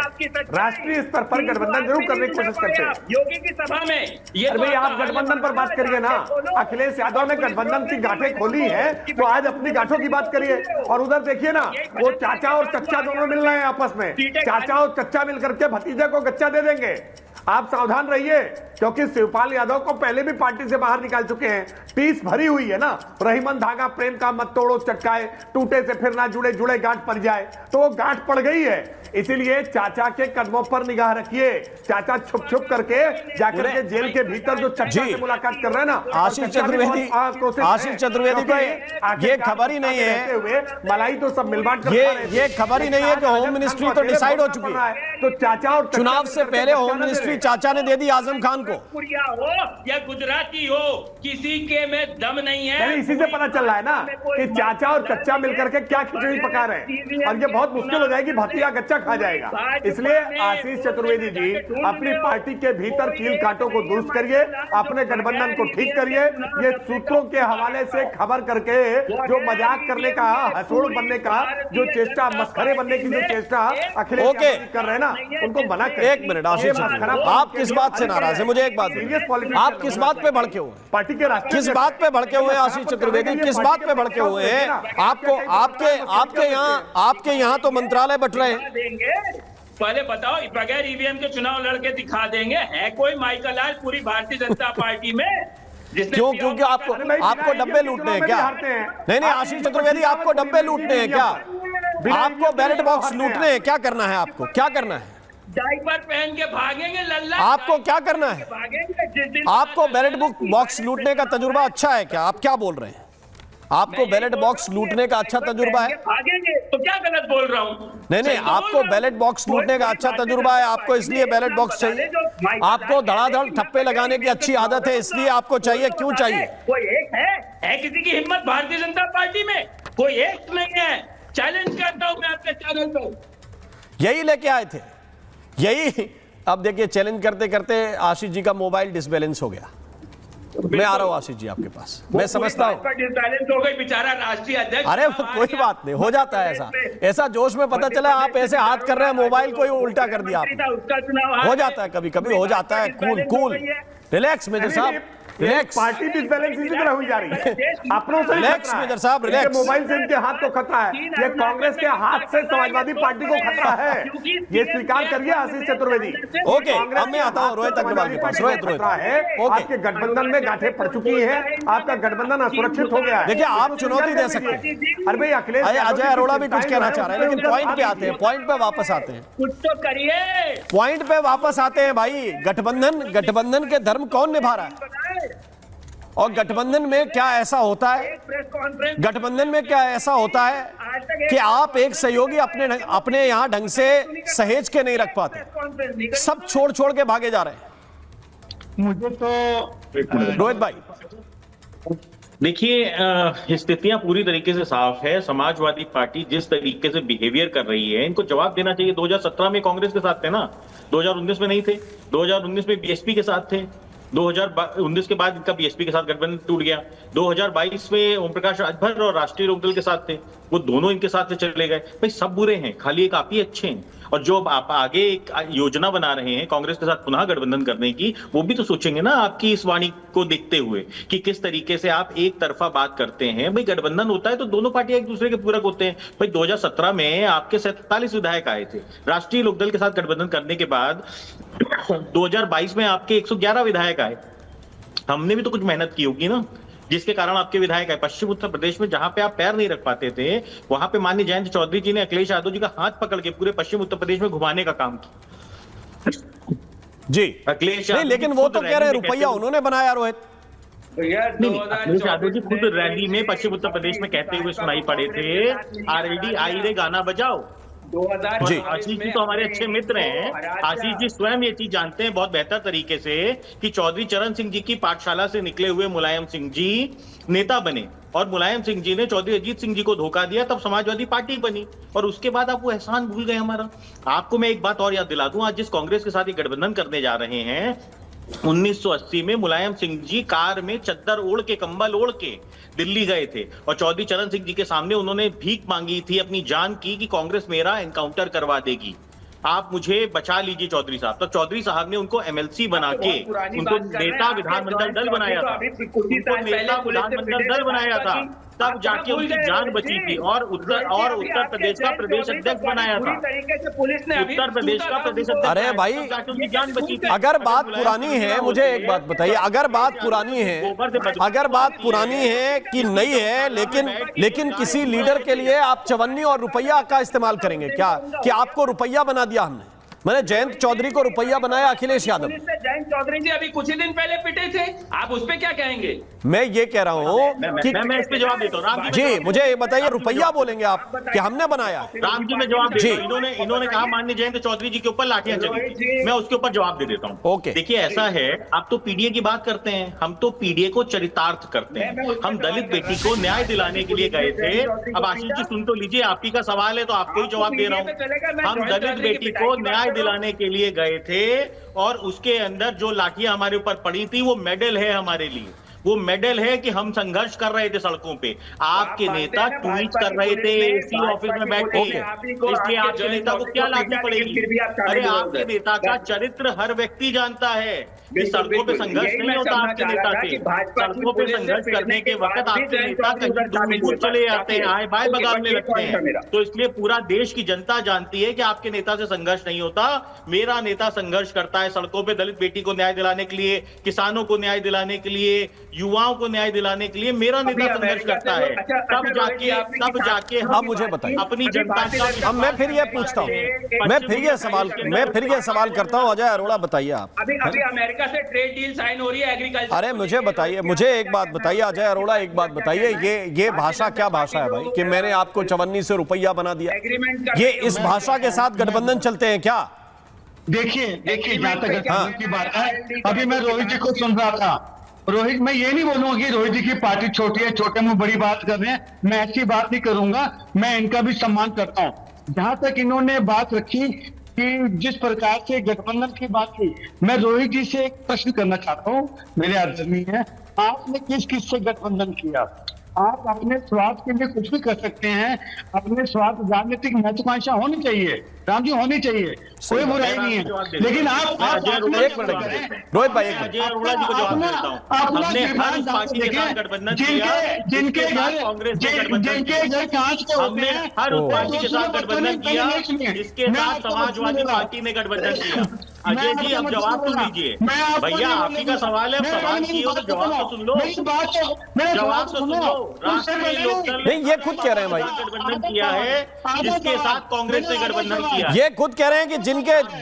Speaker 9: राष्ट्रीय स्तर पर गठबंधन जरूर करने की कोशिश करते हैं।
Speaker 14: योगी की सभा में
Speaker 9: अरे भाई, आप गठबंधन पर बात करिए ना। अखिलेश यादव ने गठबंधन की गांठें खोली है, तो आज अपनी गांठों की बात करिए। और उधर देखिए ना, वो चाचा और चच्चा दोनों मिल रहे हैं आपस में, चाचा और चच्चा मिलकर के भतीजे को गच्चा दे देंगे। आप सावधान रहिए, क्योंकि शिवपाल यादव को पहले भी पार्टी से बाहर निकाल चुके हैं। पीस भरी हुई है ना, रहीमन धागा प्रेम का मत तोड़ो चटकाए, टूटे से फिर ना जुड़े जुड़े गांठ पड़ जाए, तो वो गांठ पड़ गई है। इसीलिए चाचा के कदमों पर निगाह रखिए। चाचा छुप छुप करके जाकर के जेल के भीतर जो चच्चा से मुलाकात कर रहे हैं ना,
Speaker 3: आशीष चतुर्वेदी को ये खबर ही नहीं है,
Speaker 9: मलाई तो सब मिल बांट कर
Speaker 3: ये खबर ही नहीं है कि होम मिनिस्ट्री तो डिसाइड हो चुकी है।
Speaker 9: तो चाचा और
Speaker 3: चुनाव से पहले होम मिनिस्ट्री चाचा ने दे दी आजम खान को।
Speaker 14: पुरिया हो या गुजराती हो, किसी के में दम नहीं है।
Speaker 9: यानी इसी से पता चल रहा है ना कि चाचा और चच्चा मिलकर के क्या खिचड़ी पका रहे हैं, और ये बहुत मुश्किल हो जाएगी, भतीजा गच्चा खा जाएगा। इसलिए आशीष चतुर्वेदी जी अपनी पार्टी के भीतर कील कांटों को दुरुस्त करिए, अपने गठबंधन को ठीक करिए। ये सूत्रों के हवाले से खबर करके जो मजाक करने का, हंसोड़ बनने का जो चेष्टा, मस्खरे बनने की जो चेष्टा अखिलेश यादव कर रहे हैं ना, उनको मना करिए।
Speaker 3: एक मिनट आशीष, आप किस बात से नाराज है? मुझे एक बात बताइए, आप किस बात पे भड़के हुए?
Speaker 9: पार्टी के राष्ट्रीय
Speaker 3: किस बात पे भड़के हुए हैं आशीष चतुर्वेदी? किस बात पे भड़के हुए हैं? आपको आपके यहाँ तो मंत्रालय बट रहे हैं।
Speaker 14: पहले बताओ, बगैर ईवीएम के चुनाव लड़के दिखा देंगे? है कोई माइकल आज पूरी भारतीय जनता पार्टी में?
Speaker 3: क्यों? क्योंकि आपको डब्बे लूटने हैं क्या? नहीं आशीष चतुर्वेदी, आपको डब्बे लूटने हैं क्या? आपको बैलेट बॉक्स लूटने हैं? क्या करना है आपको? क्या करना है?
Speaker 14: डायपर पहन के भागेंगे लल्ला?
Speaker 3: आपको क्या करना है? आपको बैलेट बॉक्स लूटने का तजुर्बा अच्छा है क्या? आप क्या बोल रहे हैं? आपको बैलेट बॉक्स लूटने का अच्छा तजुर्बा है?
Speaker 14: भागेंगे तो क्या गलत बोल रहा हूँ?
Speaker 3: नहीं, आपको बैलेट बॉक्स लूटने का अच्छा तजुर्बा है, आपको इसलिए बैलेट बॉक्स चाहिए। आपको धड़ाधड़ ठप्पे लगाने की अच्छी आदत है, इसलिए आपको चाहिए। क्यों चाहिए?
Speaker 14: कोई एक है किसी की हिम्मत भारतीय जनता पार्टी में? कोई एक नहीं है। चैलेंज करता हूं मैं आपके चैनल पर।
Speaker 3: यही लेके आए थे, यही। अब देखिए, चैलेंज करते करते आशीष जी का मोबाइल डिसबैलेंस हो गया। मैं आ रहा हूं आशीष जी आपके पास, मैं समझता हूं।
Speaker 14: डिसबैलेंस हो गई, बेचारा राष्ट्रीय अध्यक्ष।
Speaker 3: अरे कोई बात नहीं, हो जाता है ऐसा जोश में पता चला आप ऐसे हाथ कर रहे हैं, मोबाइल को ही उल्टा कर दिया आपने। हो जाता है, कभी कभी हो जाता है। कूल रिलैक्स मेजर साहब, रिलैक्स।
Speaker 9: पार्टी डिसबैलेंस इसी तरह हुई जा रही है, अपनों से
Speaker 3: रिलैक्स मेजर साहब, रिलैक्स।
Speaker 9: मोबाइल से इनके हाथ को खतरा है, ये कांग्रेस के हाथ से समाजवादी पार्टी को खतरा है, ये स्वीकार करिए आशीष चतुर्वेदी।
Speaker 3: ओके, अब मैं आता हूं रोहित अग्रवाल के पास। रोहित
Speaker 9: है, आपके गठबंधन में गांठें पड़ चुकी है, आपका गठबंधन असुरक्षित हो गया है।
Speaker 3: देखिए, आप चुनौती दे सकते हैं।
Speaker 9: अरे भाई, अखिलेश
Speaker 3: अजय अरोड़ा भी कुछ कहना चाह रहे हैं, लेकिन पॉइंट पे आते हैं, पॉइंट पे वापस आते हैं।
Speaker 14: कुछ तो करिए,
Speaker 3: पॉइंट पे वापस आते हैं भाई। गठबंधन के धर्म कौन निभा रहा है? और गठबंधन में क्या ऐसा होता है, गठबंधन में क्या ऐसा होता है कि आप एक सहयोगी अपने यहां ढंग से सहेज के नहीं रख पाते, सब छोड़ के भागे जा रहे हैं।
Speaker 10: मुझे तो
Speaker 3: रोहित भाई,
Speaker 11: देखिए, स्थितियां पूरी तरीके से साफ है। समाजवादी पार्टी जिस तरीके से बिहेवियर कर रही है, इनको जवाब देना चाहिए। 2017 में कांग्रेस के साथ थे ना, 2019 में नहीं थे। 2019 में बीएसपी के साथ थे, 2019 के बाद इनका बीएसपी के साथ गठबंधन टूट गया। 2022 में ओम प्रकाश राजभर और राष्ट्रीय लोकदल के साथ थे, वो दोनों इनके साथ से चले गए। भाई, सब बुरे हैं, खाली एक आप ही अच्छे हैं। और जो आप आगे एक योजना बना रहे हैं कांग्रेस के साथ पुनः गठबंधन करने की, वो भी तो सोचेंगे ना आपकी इस वाणी को देखते हुए कि किस तरीके से आप एक तरफा बात करते हैं। भाई, गठबंधन होता है तो दोनों पार्टियां एक दूसरे के पूरक होते हैं। भाई, 2017 में आपके 47 विधायक आए थे, राष्ट्रीय लोकदल के साथ गठबंधन करने के बाद 2022 में आपके 111 विधायक आए। हमने भी तो कुछ मेहनत की होगी ना, जिसके कारण आपके विधायक है। पश्चिम उत्तर प्रदेश में जहां पे आप पैर नहीं रख पाते थे, वहां पे माननीय जयंत चौधरी जी ने अखिलेश यादव जी का हाथ पकड़ के पूरे पश्चिम उत्तर प्रदेश में घुमाने का काम किया
Speaker 3: जी।
Speaker 11: अखिलेश
Speaker 3: नहीं, लेकिन वो तो कह रहे हैं रुपया उन्होंने बनाया। रोहित,
Speaker 11: अखिलेश यादव जी खुद रैली में पश्चिम उत्तर प्रदेश में कहते हुए सुनाई पड़े थे, आरएलडी आई रे गाना बजाओ। जी, आशीष जी तो हमारे अच्छे मित्र हैं। आशीष जी स्वयं ये चीज जानते हैं बहुत बेहतर तरीके से कि चौधरी चरण सिंह जी की पाठशाला से निकले हुए मुलायम सिंह जी नेता बने, और मुलायम सिंह जी ने चौधरी अजीत सिंह जी को धोखा दिया, तब समाजवादी पार्टी बनी, और उसके बाद आप वो एहसान भूल गए हमारा। आपको मैं एक बात और याद दिला दूं, आज जिस कांग्रेस के साथ ये गठबंधन करने जा रहे हैं, 1980 में मुलायम सिंह जी कार में चद्दर ओढ़ के, कंबल ओढ़ के दिल्ली गए थे, और चौधरी चरण सिंह जी के सामने उन्होंने भीख मांगी थी अपनी जान की कि कांग्रेस मेरा एनकाउंटर करवा देगी, आप मुझे बचा लीजिए चौधरी साहब। तो चौधरी साहब ने उनको एमएलसी बना के उनको नेता विधानमंडल दल बनाया था, उनको नेता विधानमंडल दल बनाया था, तब जाके उनकी जान बची थी, और उत्तर प्रदेश का प्रदेश अध्यक्ष बनाया था, उत्तर प्रदेश का प्रदेश अध्यक्ष।
Speaker 3: अरे भाई,
Speaker 11: उनकी जान बची थी।
Speaker 3: अगर बात पुरानी है, मुझे एक बात बताइए, अगर बात पुरानी है कि नहीं है, लेकिन किसी लीडर के लिए आप चवन्नी और रुपया का इस्तेमाल करेंगे क्या? कि आपको रुपया बना दिया हमने? मैंने जयंत चौधरी को रुपया बनाया अखिलेश यादव।
Speaker 14: जयंत चौधरी जी अभी कुछ ही दिन पहले पिटे थे, आप उस पे क्या कहेंगे?
Speaker 3: मैं ये कह रहा हूँ कि
Speaker 11: मैं इस पे जवाब देता हूँ। राम
Speaker 3: जी मुझे ये बताइए, रुपया बोलेंगे आप कि हमने बनाया?
Speaker 11: राम जी मैं जवाब देता हूँ। इन्होंने कहा माननीय जयंत चौधरी जी के ऊपर लाठियां चली थी, मैं उसके ऊपर जवाब दे देता हूँ।
Speaker 3: ओके,
Speaker 11: देखिए ऐसा है, आप तो पीडीए की बात करते हैं, हम तो पीडीए को चरितार्थ करते हैं। हम दलित बेटी को न्याय दिलाने के लिए गए थे। अब आशीष जी सुन तो लीजिए, आपकी का सवाल है तो आपको ही जवाब दे रहा हूँ। हम दलित बेटी को न्याय दिलाने के लिए गए थे और उसके अंदर जो लाठियां हमारे ऊपर पड़ी थी वो मेडल है हमारे लिए। वो मेडल है कि हम संघर्ष कर रहे थे सड़कों पे। आपके नेता ट्वीट कर रहे थे एसी ऑफिस में बैठे, इसलिए आपके नेता को क्या लाठी पड़ेगी? अरे आपके नेता का चरित्र हर व्यक्ति जानता है कि सड़कों पे संघर्ष नहीं होता आपके नेता से। सड़कों पे संघर्ष करने के वक्त आपके नेता कहीं दूर चले जाते हैं, आए बाय बगाड़ने लगते हैं। तो इसलिए पूरा देश की जनता जानती है कि आपके नेता से संघर्ष नहीं होता। मेरा नेता संघर्ष करता है सड़कों पे दलित बेटी को न्याय दिलाने के लिए, किसानों को न्याय दिलाने के लिए, युवाओं को न्याय दिलाने के लिए मेरा नेता संघर्ष करता है। तब जाके
Speaker 3: अब मुझे बताइए
Speaker 11: अपनी जनता का।
Speaker 3: अब मैं फिर ये पूछता हूँ, मैं फिर ये सवाल करता हूँ, अजय अरोड़ा बताइए आप।
Speaker 14: अभी अमेरिका से ट्रेड डील साइन हो रही है एग्रीकल्चर।
Speaker 3: अरे मुझे बताइए, मुझे एक बात बताइए अजय अरोड़ा, एक बात बताइए, ये भाषा क्या भाषा है भाई कि मैंने आपको 54 से रुपया बना दिया? ये इस भाषा के साथ गठबंधन चलते हैं क्या?
Speaker 10: देखिए जहां तक गठबंधन की बात है, अभी मैं रोहित जी को सुन रहा था। रोहित, मैं ये नहीं बोलूंगा कि रोहित जी की पार्टी छोटी है, छोटे में बड़ी बात कर रहे हैं, मैं ऐसी बात नहीं करूंगा। मैं इनका भी सम्मान करता हूं। जहां तक इन्होंने बात रखी कि जिस प्रकार से गठबंधन की बात की, मैं रोहित जी से एक प्रश्न करना चाहता हूं, मेरे आदरणीय है, आपने किस किस से गठबंधन किया? आप अपने स्वार्थ के लिए कुछ भी कर सकते हैं, अपने स्वार्थ राजनीतिक महत्वाकांक्षा होनी चाहिए, राम जी होनी चाहिए, कोई बुराई नहीं है। लेकिन आप
Speaker 3: रोहित भाई
Speaker 10: जिनके घर कांच के होते हैं,
Speaker 11: हर उस पार्टी के साथ गठबंधन किया जिसके साथ समाजवादी पार्टी ने गठबंधन किया। अजय जी अब जवाब तो दीजिए भैया, आपकी का सवाल है, सवाल किए हो तो जवाब तो सुन लो, जवाब तो सुन लो। राष्ट्रीय लोकदल
Speaker 3: नहीं, ये खुद कह रहे हैं भाई,
Speaker 11: गठबंधन किया है जिसके साथ कांग्रेस ने गठबंधन किया।
Speaker 3: ये खुद कह रहे हैं कि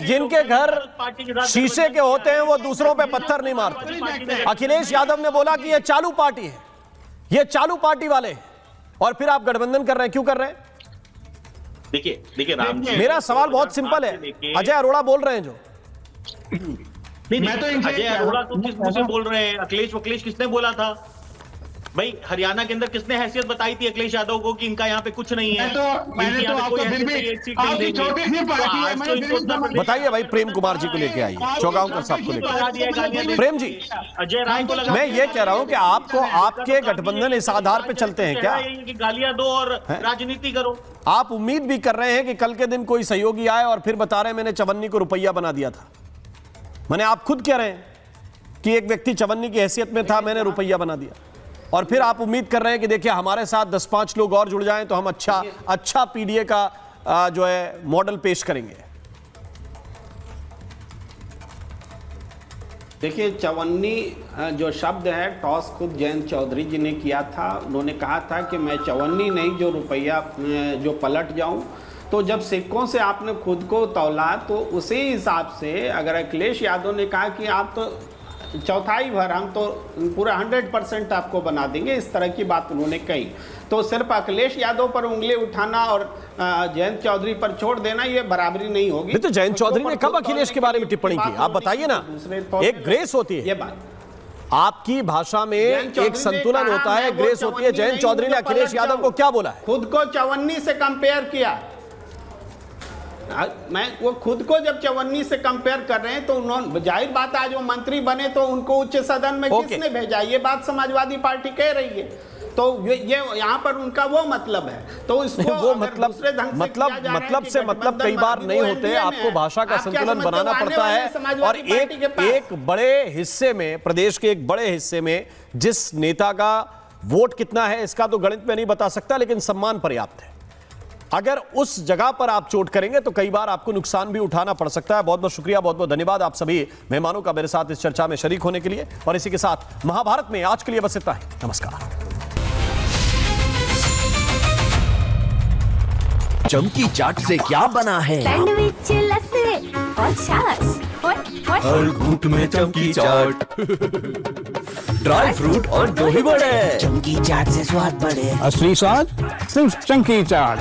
Speaker 3: जिनके घर शीशे के होते हैं वो दूसरों पे पत्थर नहीं मारते। अखिलेश यादव ने बोला कि ये चालू पार्टी है, ये चालू पार्टी वाले हैं, और फिर आप गठबंधन कर रहे हैं, क्यों कर रहे हैं?
Speaker 11: देखिए राम जी,
Speaker 3: मेरा सवाल बहुत सिंपल है, अजय अरोड़ा बोल रहे हैं जो
Speaker 11: मैं तो अजय अरोड़ा तो किस मुझे बोल रहे हैं? अखिलेश किसने बोला था भाई? हरियाणा के अंदर किसने हैसियत बताई थी अखिलेश यादव को कि इनका यहाँ पे कुछ नहीं है?
Speaker 3: बताइए भाई, प्रेम कुमार जी को लेके आइए, चौगांवकर साहब को लेकर। प्रेम जी,
Speaker 11: अजय राय को
Speaker 3: मैं ये कह रहा हूँ कि आपको आपके गठबंधन इस आधार पे चलते हैं क्या?
Speaker 11: गालियां दो और राजनीति करो।
Speaker 3: आप उम्मीद भी कर रहे हैं कि कल के दिन कोई सहयोगी आए और फिर बता रहे हैं मैंने 54 को रुपया बना दिया था। मैंने आप खुद कह रहे हैं कि एक व्यक्ति 54 की हैसियत में था, मैंने रुपया बना दिया, और फिर आप उम्मीद कर रहे हैं कि देखिए हमारे साथ 10-5 लोग और जुड़ जाएं तो हम अच्छा पीडीए का जो है मॉडल पेश करेंगे।
Speaker 12: देखिए 54 जो शब्द है टॉस खुद जयंत चौधरी जी ने किया था। उन्होंने कहा था कि मैं 54 नहीं जो रुपया जो पलट जाऊं। तो जब सिक्कों से आपने खुद को तौला तो उसी हिसाब से अगर अखिलेश यादव ने कहा कि आप तो चौथाई भर, हम तो पूरा 100% आपको बना देंगे, इस तरह की बात उन्होंने कही, तो सिर्फ अखिलेश यादव पर उंगली उठाना और जयंत चौधरी पर छोड़ देना ये बराबरी नहीं होगी।
Speaker 3: तो जयंत चौधरी ने कब अखिलेश के बारे में टिप्पणी की? आप बताइए ना, एक ग्रेस होती है,
Speaker 12: ये बात
Speaker 3: आपकी भाषा में एक संतुलन होता है, ग्रेस होती है। जयंत चौधरी ने अखिलेश यादव को क्या बोला है?
Speaker 12: खुद को 54 से कंपेयर किया। मैं वो खुद को जब 54 से कंपेयर कर रहे हैं तो उन्होंने, जाहिर बात आज वो मंत्री बने तो उनको उच्च सदन में किसने भेजा? ये बात समाजवादी पार्टी कह रही है, तो ये यहाँ पर उनका वो मतलब है। तो इसको
Speaker 3: वो मतलब से कई बार नहीं होते, आपको भाषा का संतुलन बनाना पड़ता है। और एक बड़े हिस्से में, प्रदेश के एक बड़े हिस्से में जिस नेता का वोट कितना है इसका तो गणित में नहीं बता सकता, लेकिन सम्मान पर्याप्त है। अगर उस जगह पर आप चोट करेंगे तो कई बार आपको नुकसान भी उठाना पड़ सकता है। बहुत बहुत शुक्रिया, बहुत बहुत धन्यवाद आप सभी मेहमानों का मेरे साथ इस चर्चा में शरीक होने के लिए। और इसी के साथ महाभारत में आज के लिए बस इतना ही। नमस्कार।
Speaker 15: चमकी चाट से क्या बना है?
Speaker 1: सैंडविच लस्सी और छाछ।
Speaker 15: हर घूंट में चमकी चाट, ड्राई फ्रूट और दही बड़े,
Speaker 2: असली स्वाद सिर्फ चंकी चाट।